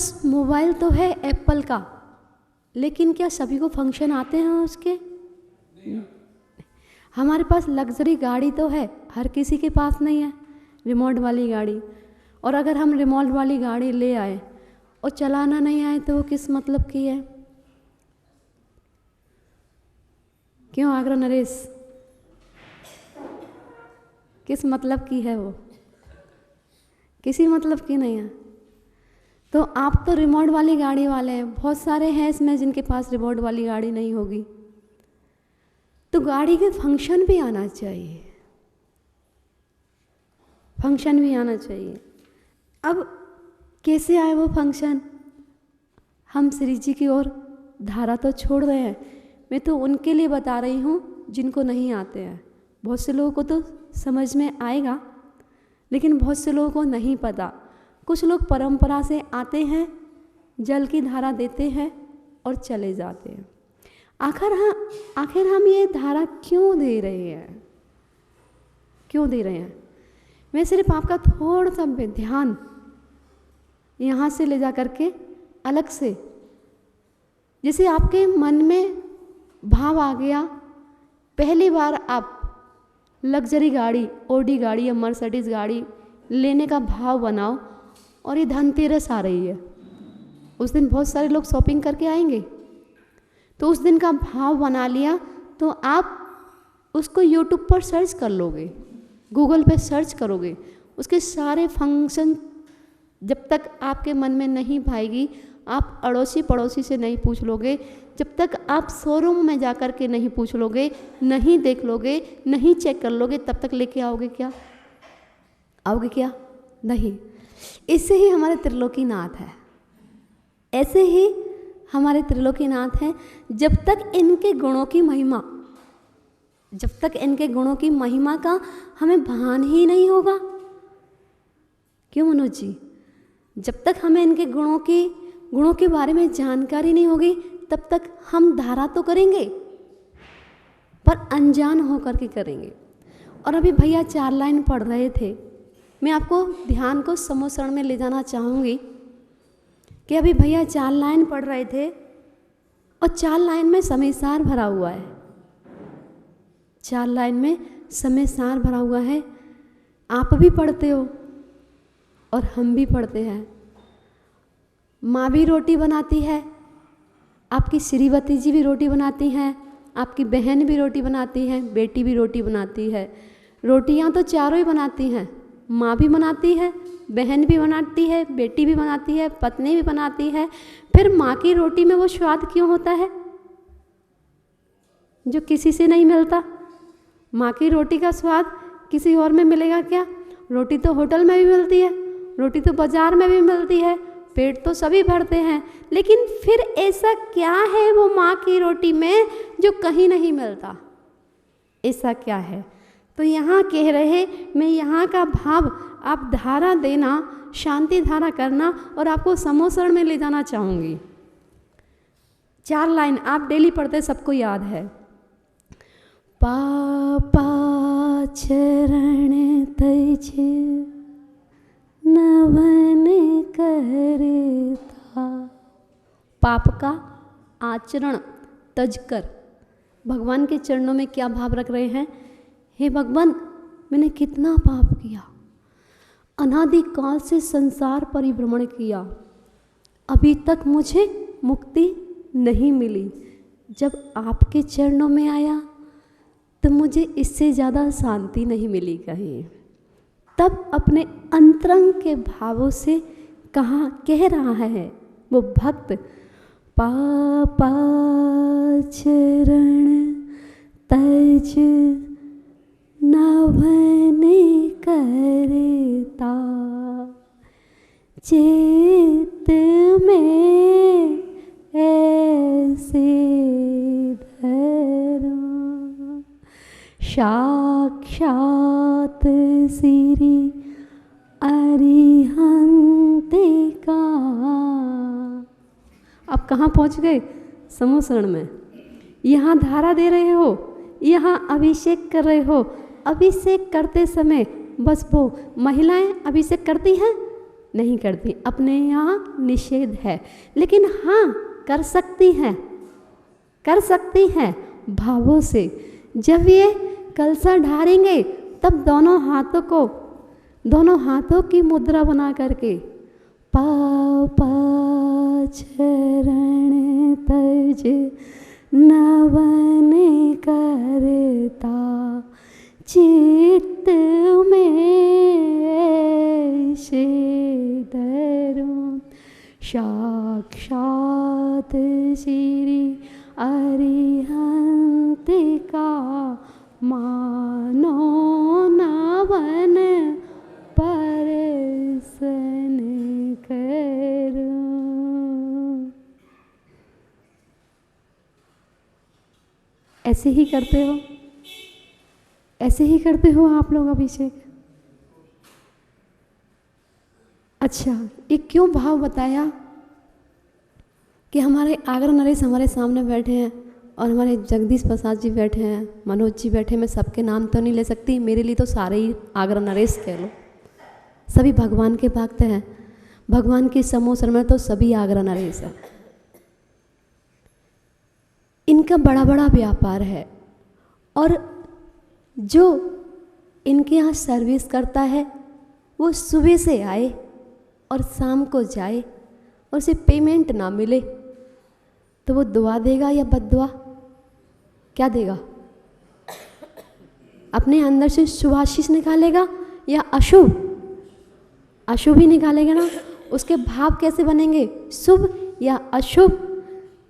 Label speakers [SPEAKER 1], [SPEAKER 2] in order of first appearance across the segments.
[SPEAKER 1] पास mobile तो है Apple का, लेकिन क्या सभी को फंक्शन आते हैं उसके? हमारे पास लग्जरी गाड़ी तो है, हर किसी के पास नहीं है रिमोट वाली गाड़ी। और अगर हम रिमोट वाली गाड़ी ले आए और चलाना नहीं आए तो वो किस मतलब की है? क्यों आगरा नरेश, किस मतलब की है वो? किसी मतलब की नहीं है। तो आप तो रिमोट वाली गाड़ी वाले हैं, बहुत सारे हैं इसमें जिनके पास रिमोट वाली गाड़ी नहीं होगी। तो गाड़ी के फंक्शन भी आना चाहिए, फंक्शन भी आना चाहिए। अब कैसे आए वो फंक्शन? हम श्री जी की ओर धारा तो छोड़ रहे हैं। मैं तो उनके लिए बता रही हूँ जिनको नहीं आते हैं। बहुत से लोगों को तो समझ में आएगा, लेकिन बहुत से लोगों को नहीं पता। कुछ लोग परंपरा से आते हैं, जल की धारा देते हैं और चले जाते हैं। आखिर हम ये धारा क्यों दे रहे हैं? क्यों दे रहे हैं? मैं सिर्फ आपका थोड़ा सा ध्यान यहाँ से ले जा करके अलग से, जैसे आपके मन में भाव आ गया, पहली बार आप लग्जरी गाड़ी, ऑडी गाड़ी या मर्सिडीज गाड़ी लेने का भाव बनाओ। और ये धनतेरस आ रही है, उस दिन बहुत सारे लोग शॉपिंग करके आएंगे, तो उस दिन का भाव बना लिया तो आप उसको यूट्यूब पर सर्च कर लोगे, गूगल पे सर्च करोगे, उसके सारे फंक्शन जब तक आपके मन में नहीं भाएगी, आप अड़ोसी पड़ोसी से नहीं पूछ लोगे, जब तक आप शोरूम में जा कर के नहीं पूछ लोगे, नहीं देख लोगे, नहीं चेक कर लोगे, तब तक लेके आओगे क्या? आओगे क्या? नहीं। इससे ही हमारे त्रिलोकीनाथ है, ऐसे ही हमारे त्रिलोकीनाथ हैं। जब तक इनके गुणों की महिमा, जब तक इनके गुणों की महिमा का हमें भान ही नहीं होगा, क्यों मनोज जी? जब तक हमें इनके गुणों के बारे में जानकारी नहीं होगी, तब तक हम धारा तो करेंगे पर अनजान होकर के करेंगे। और अभी भैया 4 लाइन पढ़ रहे थे, मैं आपको ध्यान को समोसरण में ले जाना चाहूँगी कि अभी भैया 4 लाइन पढ़ रहे थे और 4 लाइन में समय सार भरा हुआ है। 4 लाइन में समय सार भरा हुआ है। आप भी पढ़ते हो और हम भी पढ़ते हैं। माँ भी रोटी बनाती है, आपकी श्रीवती जी भी रोटी बनाती हैं, आपकी बहन भी रोटी बनाती है, बेटी भी रोटी बनाती है। रोटियां तो चारों ही बनाती हैं, माँ भी बनाती है, बहन भी बनाती है, बेटी भी बनाती है, पत्नी भी बनाती है। फिर माँ की रोटी में वो स्वाद क्यों होता है जो किसी से नहीं मिलता? माँ की रोटी का स्वाद किसी और में मिलेगा क्या? रोटी तो होटल में भी मिलती है, रोटी तो बाजार में भी मिलती है, पेट तो सभी भरते हैं, लेकिन फिर ऐसा क्या है वो माँ की रोटी में जो कहीं नहीं मिलता? ऐसा क्या है? तो यहाँ कह रहे, मैं यहाँ का भाव आप धारा देना, शांति धारा करना और आपको समोसरण में ले जाना चाहूँगी। 4 लाइन आप डेली पढ़ते, सबको याद है। पापा चरण तज नवन करे था। पाप का आचरण तज कर भगवान के चरणों में क्या भाव रख रहे हैं? हे भगवान, मैंने कितना पाप किया, अनादि काल से संसार परिभ्रमण किया, अभी तक मुझे मुक्ति नहीं मिली। जब आपके चरणों में आया तो मुझे इससे ज़्यादा शांति नहीं मिली कहीं। तब अपने अंतरंग के भावों से कह रहा है वो भक्त, पापा चरण तज नवन करता, चित्त में ऐसे धरा, साक्षात श्री अरिहंत का। अब कहाँ पहुँच गए? समोसरण में। यहाँ धारा दे रहे हो, यहाँ अभिषेक कर रहे हो। अभिषेक करते समय बस वो महिलाएं अभिषेक करती हैं, नहीं करती, अपने यहाँ निषेध है। लेकिन हाँ कर सकती हैं, कर सकती हैं भावों से। जब ये कलशा ढारेंगे तब दोनों हाथों की मुद्रा बना करके पापा चरण तज नवन करता, चित्त में से धरूं साक्षात श्री अरिहंत का, मानो नवन परसन करूं। ऐसे ही करते हो, ऐसे ही करते हो आप लोग अभिषेक। अच्छा, ये क्यों भाव बताया कि हमारे आगरा नरेश हमारे सामने बैठे हैं और हमारे जगदीश प्रसाद जी बैठे हैं, मनोज जी बैठे। मैं सबके नाम तो नहीं ले सकती, मेरे लिए तो सारे ही आगरा नरेश कह लो, सभी भगवान के भक्त हैं। भगवान के समूह शरण में तो सभी आगरा नरेश हैं। इनका बड़ा बड़ा व्यापार है और जो इनके यहाँ सर्विस करता है वो सुबह से आए और शाम को जाए और उसे पेमेंट ना मिले तो वो दुआ देगा या बद्दुआ? क्या देगा? अपने अंदर से शुभाशीष निकालेगा या अशुभ? अशुभ ही निकालेगा ना। उसके भाव कैसे बनेंगे, शुभ या अशुभ?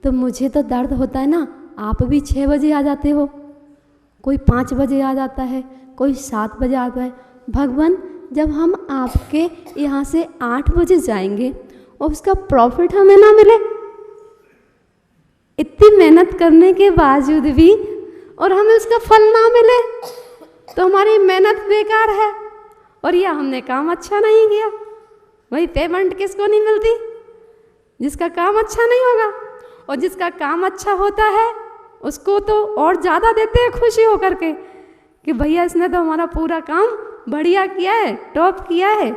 [SPEAKER 1] तो मुझे तो दर्द होता है ना। आप भी 6 बजे आ जाते हो, कोई 5 बजे आ जाता है, कोई 7 बजे आता है। भगवान, जब हम आपके यहाँ से 8 बजे जाएंगे और उसका प्रॉफिट हमें ना मिले, इतनी मेहनत करने के बावजूद भी और हमें उसका फल ना मिले तो हमारी मेहनत बेकार है और यह हमने काम अच्छा नहीं किया। वही पेमेंट किसको नहीं मिलती? जिसका काम अच्छा नहीं होगा। और जिसका काम अच्छा होता है उसको तो और ज़्यादा देते हैं खुशी होकर के कि भैया इसने तो हमारा पूरा काम बढ़िया किया है, टॉप किया है,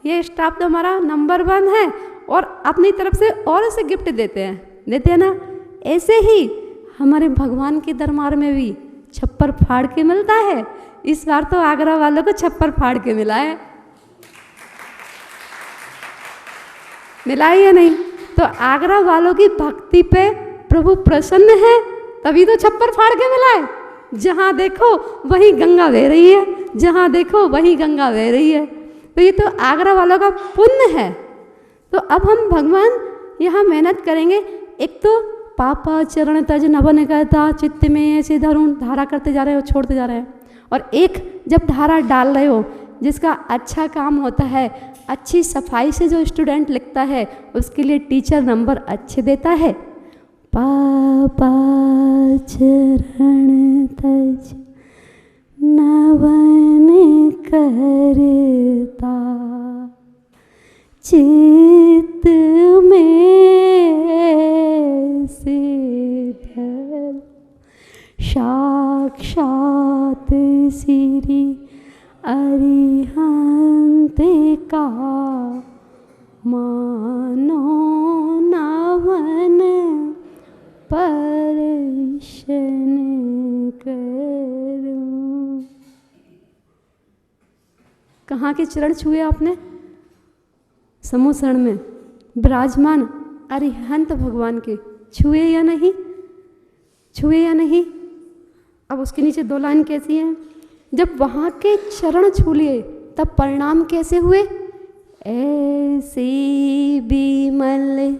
[SPEAKER 1] ये स्टाफ तो हमारा नंबर 1 है। और अपनी तरफ से और उसे गिफ्ट देते हैं ना। ऐसे ही हमारे भगवान के दरबार में भी छप्पर फाड़ के मिलता है। इस बार तो आगरा वालों को छप्पर फाड़ के मिला है, मिला ही या नहीं? तो आगरा वालों की भक्ति पे प्रभु प्रसन्न है, तभी तो छप्पर फाड़ के मिला है। जहाँ देखो वहीं गंगा बह रही है, जहाँ देखो वहीं गंगा बह रही है। तो ये तो आगरा वालों का पुण्य है। तो अब हम भगवान यहाँ मेहनत करेंगे। एक तो पापा चरण तज नवन करता, चित्त में ऐसे धरुण, धारा करते जा रहे हो, छोड़ते जा रहे हैं। और एक जब धारा डाल रहे हो, जिसका अच्छा काम होता है, अच्छी सफाई से जो स्टूडेंट लिखता है उसके लिए टीचर नंबर अच्छे देता है। पापा चरण तज नवन करता, चित्त में से धर, साक्षात श्री अरिहंत का, मानो नवन परशन करूं। कहाँ के चरण छुए आपने? समूह शरण में विराजमान अरिहंत भगवान के छुए या नहीं? छुए या नहीं? अब उसके नीचे 2 लाइन कैसी हैं? जब वहाँ के चरण छू लिए तब परिणाम कैसे हुए? ऐसे विमल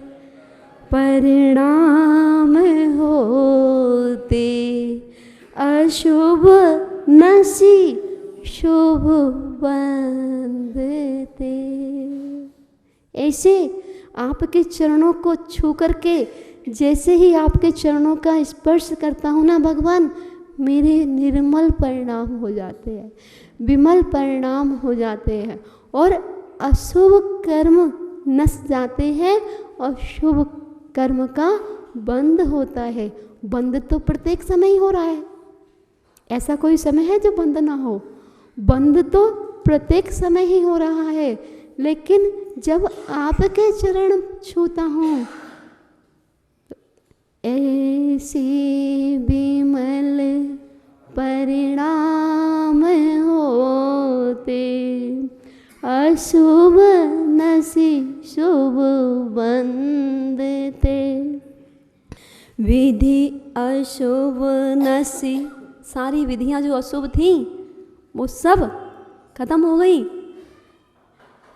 [SPEAKER 1] परिणाम होते, अशुभ नसी शुभ बंधते। ऐसे आपके चरणों को छू करके जैसे ही आपके चरणों का स्पर्श करता हूँ ना भगवान, मेरे निर्मल परिणाम हो जाते हैं, विमल परिणाम हो जाते हैं और अशुभ कर्म नस जाते हैं और शुभ कर्म का बंद होता है। बंद तो प्रत्येक समय ही हो रहा है, ऐसा कोई समय है जो बंद ना हो? बंद तो प्रत्येक समय ही हो रहा है। लेकिन जब आपके चरण छूता हूँ तो ऐसी विमल परिणाम होते, अशुभ नसी शुभ बंधते। विधि अशुभ नसी, सारी विधियाँ जो अशुभ थी वो सब खत्म हो गई।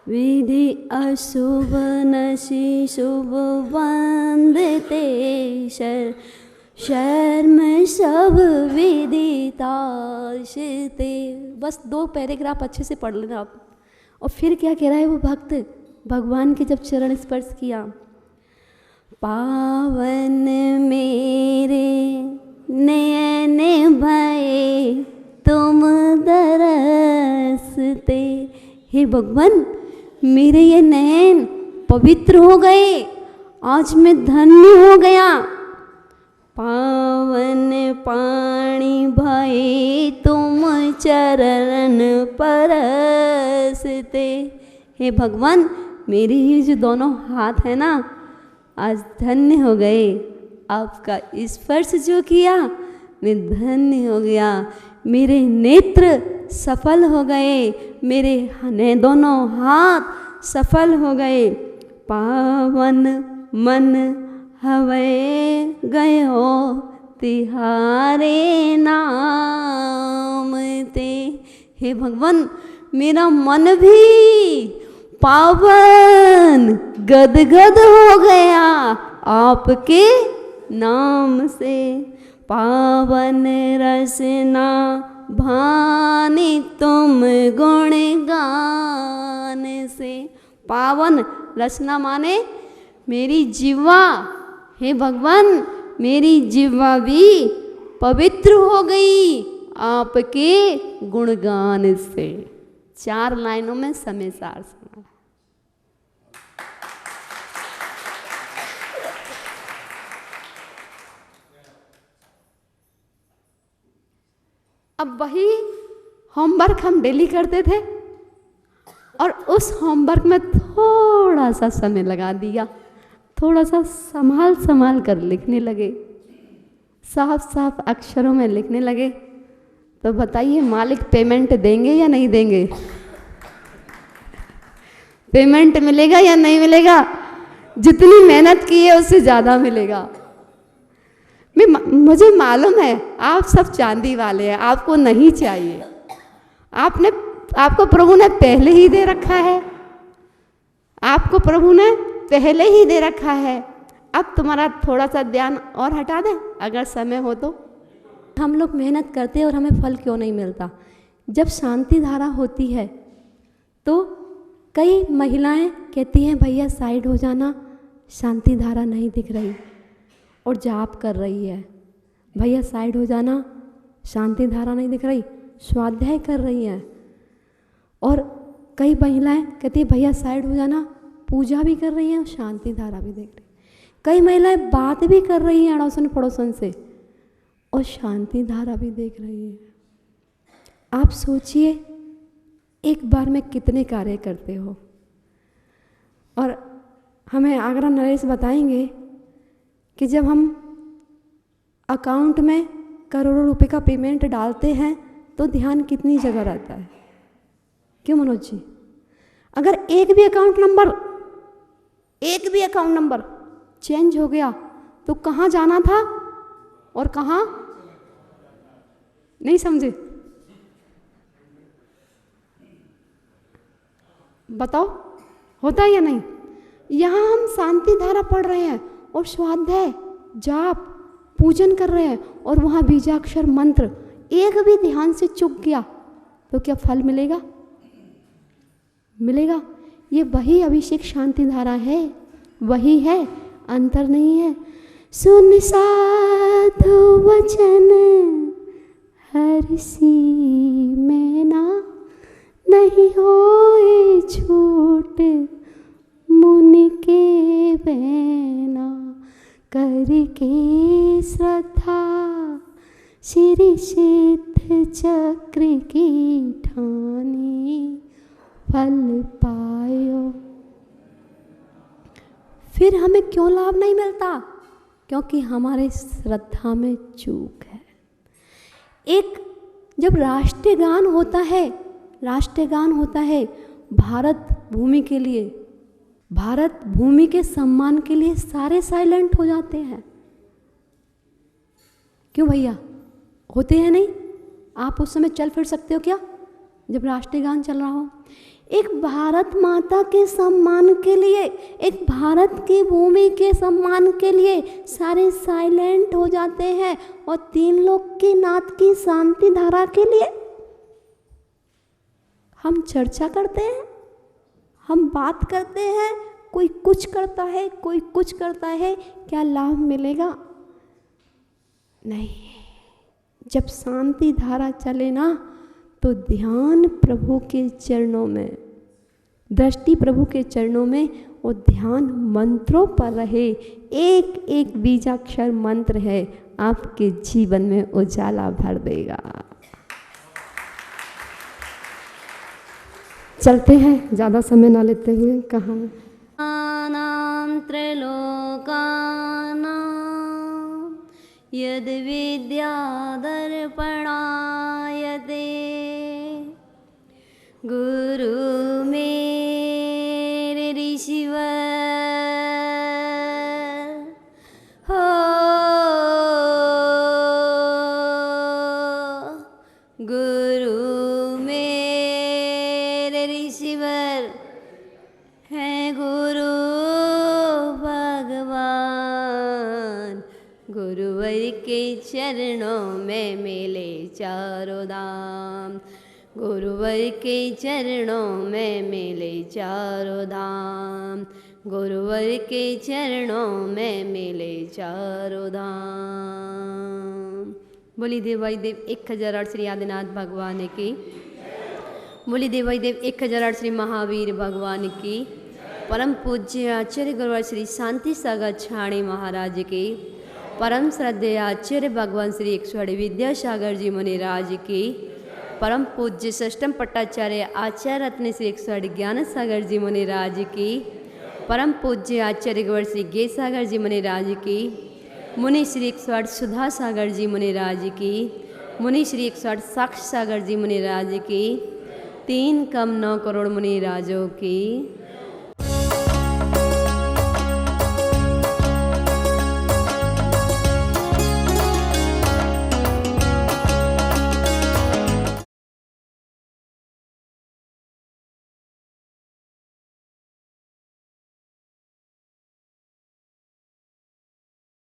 [SPEAKER 1] विधि अशुभ नसी शुभ बंधते, शर्म सब विदिताशते। बस 2 पैराग्राफ अच्छे से पढ़ लेना आप। और फिर क्या कह रहा है वो भक्त, भगवान के जब चरण स्पर्श किया, पावन मेरे नयन भये तुम दरसते। हे भगवान, मेरे ये नयन पवित्र हो गए, आज मैं धन्य हो गया। पावन पाणी भये तुम चरण परसते। हे भगवान, मेरे ये जो दोनों हाथ है ना, आज धन्य हो गए। आपका स्पर्श जो किया मैं धन्य हो गया। मेरे नेत्र सफल हो गए, मेरे दोनों हाथ सफल हो गए। पावन मन हवे गयो तिहारे नाम ते। हे भगवान, मेरा मन भी पावन गदगद हो गया आपके नाम से। पावन रसना भानी तुम गुण गान से। पावन रसना माने मेरी जीवा। हे भगवान, मेरी जीवा भी पवित्र हो गई आपके गुणगान से। 4 लाइनों में समय सार सुना। अब वही होमवर्क हम डेली करते थे और उस होमवर्क में थोड़ा सा समय लगा दिया, थोड़ा सा संभाल कर लिखने लगे, साफ साफ अक्षरों में लिखने लगे। तो बताइए, मालिक पेमेंट देंगे या नहीं देंगे? पेमेंट मिलेगा या नहीं मिलेगा? जितनी मेहनत की है उससे ज़्यादा मिलेगा। मुझे मालूम है आप सब चांदी वाले हैं, आपको नहीं चाहिए। आपको प्रभु ने पहले ही दे रखा है, आपको प्रभु ने पहले ही दे रखा है। अब तुम्हारा थोड़ा सा ध्यान और हटा दें अगर समय हो तो। हम लोग मेहनत करते हैं और हमें फल क्यों नहीं मिलता? जब शांति धारा होती है तो कई महिलाएं कहती हैं भैया साइड हो जाना, शांति धारा नहीं दिख रही, और जाप कर रही है। भैया साइड हो जाना, शांति धारा नहीं दिख रही, स्वाध्याय कर रही है। और कई महिलाएं कहती है भैया साइड हो जाना, पूजा भी कर रही हैं और शांति धारा भी देख रही। कई महिलाएं बात भी कर रही हैं अड़ोसन पड़ोसन से और शांति धारा भी देख रही है। आप सोचिए एक बार में कितने कार्य करते हो। और हमें आगरा नरेश बताएंगे कि जब हम अकाउंट में करोड़ों रुपए का पेमेंट डालते हैं तो ध्यान कितनी जगह रहता है। क्यों मनोज जी? अगर एक भी अकाउंट नंबर चेंज हो गया तो कहाँ जाना था और कहाँ नहीं, समझे? बताओ, होता है या नहीं? यहाँ हम शांति धारा पढ़ रहे हैं और स्वाध्याय, जाप, पूजन कर रहे हैं और वहाँ बीजाक्षर मंत्र एक भी ध्यान से चूक गया तो क्या फल मिलेगा? मिलेगा। ये वही अभिषेक शांति धारा है, वही है, अंतर नहीं है। सुन साधु वचन हरसी मैना, नहीं होए छूट मुनि के बैना। करके श्रद्धा श्री सिद्ध चक्र की ठानी, फल पायो। फिर हमें क्यों लाभ नहीं मिलता? क्योंकि हमारे श्रद्धा में चूक है। एक जब राष्ट्रीय गान होता है भारत भूमि के लिए, भारत भूमि के सम्मान के लिए सारे साइलेंट हो जाते हैं। क्यों भैया, होते हैं नहीं? आप उस समय चल फिर सकते हो क्या जब राष्ट्रीय गान चल रहा हो? एक भारत माता के सम्मान के लिए, एक भारत की भूमि के सम्मान के लिए सारे साइलेंट हो जाते हैं। और 3 लोक की नाथ की शांति धारा के लिए हम चर्चा करते हैं, हम बात करते हैं, कोई कुछ करता है, कोई कुछ करता है, क्या लाभ मिलेगा? नहीं। जब शांति धारा चले ना तो ध्यान प्रभु के चरणों में, दृष्टि प्रभु के चरणों में, वो ध्यान मंत्रों पर रहे। एक एक बीजाक्षर मंत्र है, आपके जीवन में उजाला भर देगा। चलते हैं, ज़्यादा समय ना लेते हुए। कहाँ नाम त्रैलोकानां यद विद्या दर्पणायते गुरु मेरे ऋषिवर हो, गुरु मेरे ऋषिवर है गुरु भगवान। गुरुवर के चरणों में मिले चारों धाम, गुरुवर के चरणों में मिले चारों धाम, गुरुवर के चरणों में मिले चारों धाम। बोली देवाई देव 1008 श्री आदिनाथ भगवान की, बोली देवाई देव 1008 श्री महावीर भगवान की, परम पूज्य आचार्य गुरुवर श्री शांति सागर छाणी महाराज की, परम श्रद्धेय आचार्य भगवान श्री 108 विद्यासागर जी मुनिराज की, परम पूज्य षष्ठम पट्टाचार्य आचार्य रत्न श्री 108 ज्ञान सागर जी मुनिराज की, परम पूज्य आचार्य गुरुवर श्री गे सागर जी मुनिराज की, मुनि श्री 108 सुधा सागर जी मुनिराज की, मुनि श्री 108 साक्ष सागर जी मुनिराज की, 3 कम 9 करोड़ मुनिराजों की।